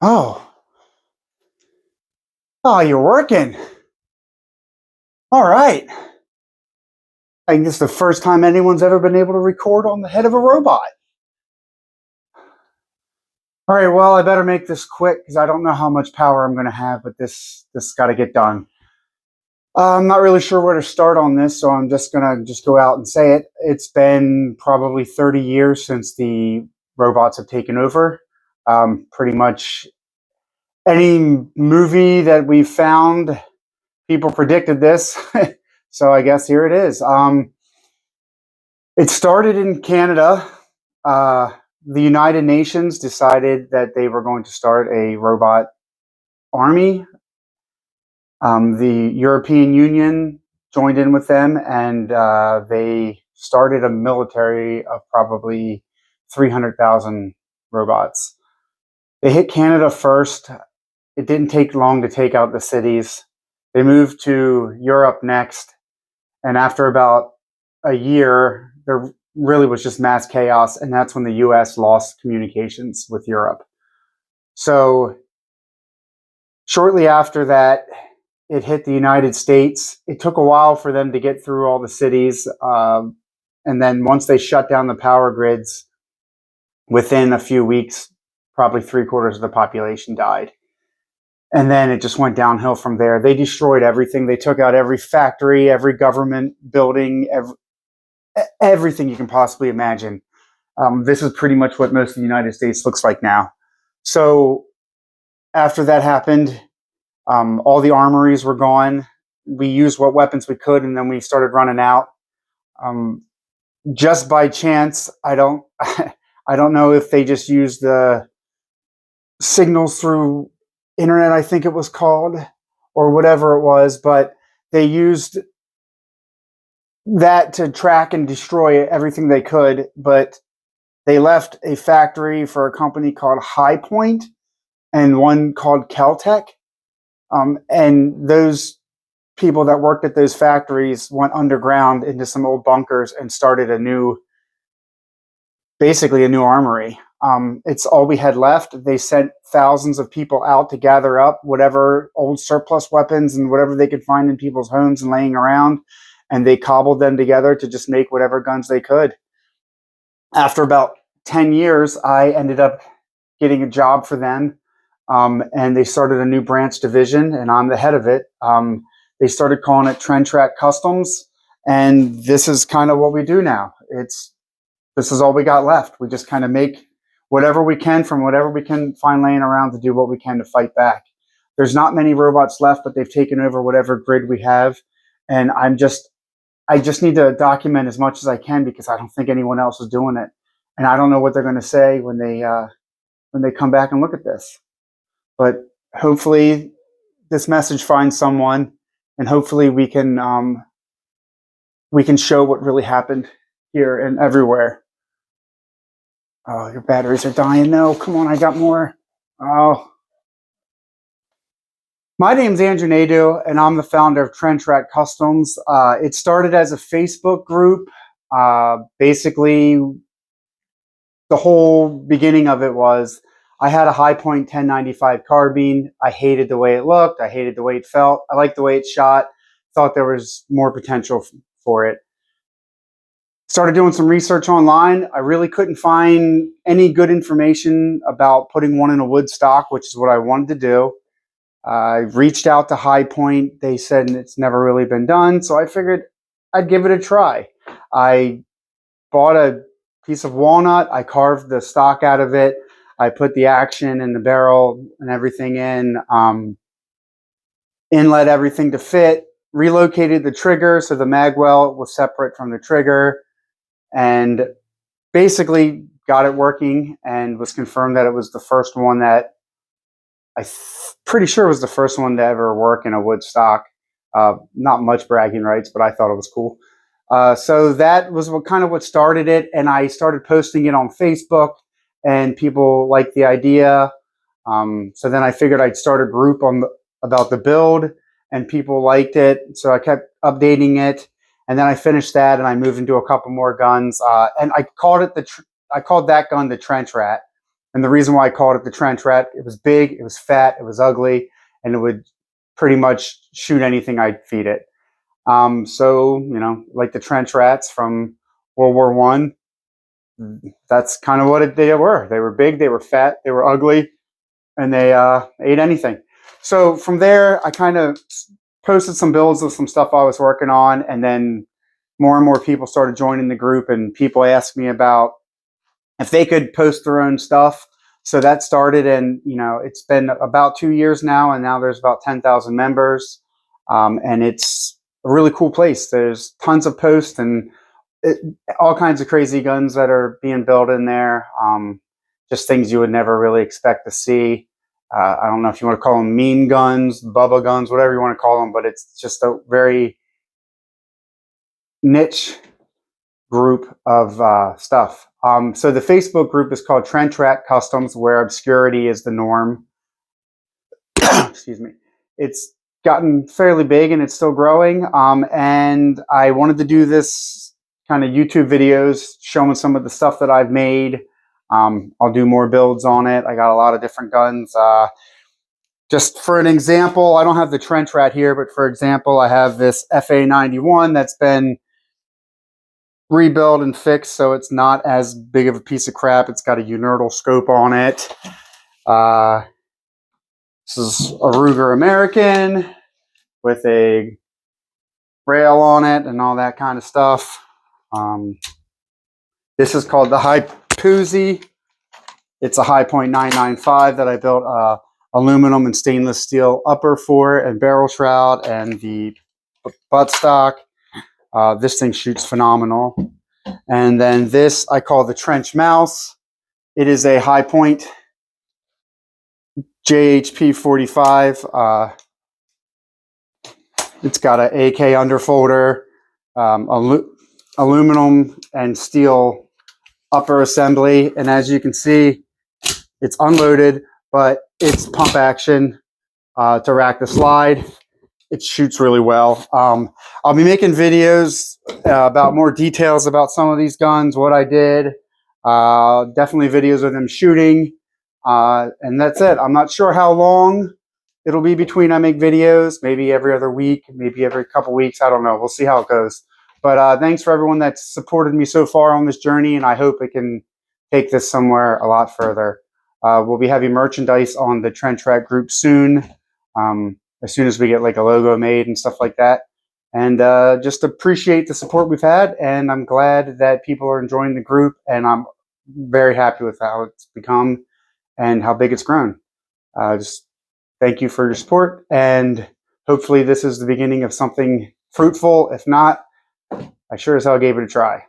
Oh, oh, you're working. All right. I think this is the first time anyone's ever been able to record on the head of a robot. All right, well, I better make this quick because I don't know how much power I'm going to have, but this got to get done. I'm not really sure where to start on this, so I'm just going to just go out and say it. It's been probably 30 years since the robots have taken over. Pretty much any movie that we've found, people predicted this. So I guess here it is. It started in Canada. Uh, the United Nations decided that they were going to start a robot army. The European Union joined in with them, and they started a military of probably 300,000 robots. They hit Canada first. It didn't take long to take out the cities. They moved to Europe next, and after about a year, there really was just mass chaos, and that's when the US lost communications with Europe. So shortly after that, it hit the United States. It took a while for them to get through all the cities. And then once they shut down the power grids, within a few weeks, probably 3/4 of the population died. And then it just went downhill from there. They destroyed everything. They took out every factory, every government building, everything you can possibly imagine. This is pretty much what most of the United States looks like now. So after that happened, all the armories were gone. We used what weapons we could, and then we started running out. Just by chance, I don't, I don't know if they just used the signals through internet, I think it was called, or whatever it was, but they used that to track and destroy everything they could. But they left a factory for a company called High Point and one called Caltech. And those people that worked at those factories went underground into some old bunkers and started basically a new armory. It's all we had left. They sent thousands of people out to gather up whatever old surplus weapons and whatever they could find in people's homes and laying around, and they cobbled them together to just make whatever guns they could. After about 10 years, I ended up getting a job for them, and they started a new branch division, and I'm the head of it. They started calling it Tren Track Customs, and this is kind of what we do now. This is all we got left. We just kind of make whatever we can from whatever we can find laying around to do what we can to fight back. There's not many robots left, but they've taken over whatever grid we have, and I just need to document as much as I can because I don't think anyone else is doing it, and I don't know what they're going to say when they come back and look at this. But hopefully, this message finds someone, and hopefully we can show what really happened here and everywhere. Oh, your batteries are dying. No, come on, I got more. Oh. My name's Andrew Nadeau, and I'm the founder of Tren Track Customs. It started as a Facebook group. Basically, the whole beginning of it was I had a High Point 1095 carbine. I hated the way it looked. I hated the way it felt. I liked the way it shot. Thought there was more potential for it. Started doing some research online. I really couldn't find any good information about putting one in a wood stock, which is what I wanted to do. I reached out to High Point. They said it's never really been done, so I figured I'd give it a try. I bought a piece of walnut. I carved the stock out of it. I put the action and the barrel and everything in, inlet everything to fit, relocated the trigger so the mag well was separate from the trigger, and basically got it working, and was confirmed that it was the first one that pretty sure was the first one to ever work in a wood stock. Not much bragging rights, but I thought it was cool. So that was what started it, and I started posting it on Facebook, and people liked the idea. So then I figured I'd start a group about the build, and people liked it, so I kept updating it. And then I finished that, and I moved into a couple more guns. And I called that gun the Tren Track. And the reason why I called it the Tren Track, it was big, it was fat, it was ugly, and it would pretty much shoot anything I'd feed it. So, you know, like the trench rats from World War One, that's kind of what they were. They were big, they were fat, they were ugly, and they ate anything. So from there, I kind of posted some builds of some stuff I was working on, and then more and more people started joining the group, and people asked me about if they could post their own stuff. So that started, and you know, it's been about 2 years now, and now there's about 10,000 members, and it's a really cool place. There's tons of posts and all kinds of crazy guns that are being built in there. Just things you would never really expect to see. I don't know if you want to call them meme guns, Bubba guns, whatever you want to call them, but it's just a very niche group of stuff. So the Facebook group is called Tren Track Customs, where obscurity is the norm. Excuse me. It's gotten fairly big and it's still growing. And I wanted to do this kind of YouTube videos showing some of the stuff that I've made. I'll do more builds on it. I got a lot of different guns. Just for an example, I don't have the Tren Track here, but for example, I have this FA91 that's been rebuilt and fixed, so it's not as big of a piece of crap. It's got a unilateral scope on it. This is a Ruger American with a rail on it and all that kind of stuff. This is called the High Poozy. It's a High Point 995 that I built aluminum and stainless steel upper for and barrel shroud and the buttstock. This thing shoots phenomenal. And then this I call the Trench Mouse. It is a High Point JHP 45. It's got an AK underfolder, aluminum and steel upper assembly. And as you can see, it's unloaded, but it's pump action to rack the slide. It shoots really well. I'll be making videos about more details about some of these guns, what I did. Definitely videos of them shooting. And that's it. I'm not sure how long it'll be between I make videos. Maybe every other week, maybe every couple weeks. I don't know. We'll see how it goes. But thanks for everyone that's supported me so far on this journey, and I hope it can take this somewhere a lot further. We'll be having merchandise on the Tren Track group soon. As soon as we get like a logo made and stuff like that. And just appreciate the support we've had. And I'm glad that people are enjoying the group. And I'm very happy with how it's become and how big it's grown. Just thank you for your support. And hopefully this is the beginning of something fruitful. If not, I sure as hell gave it a try.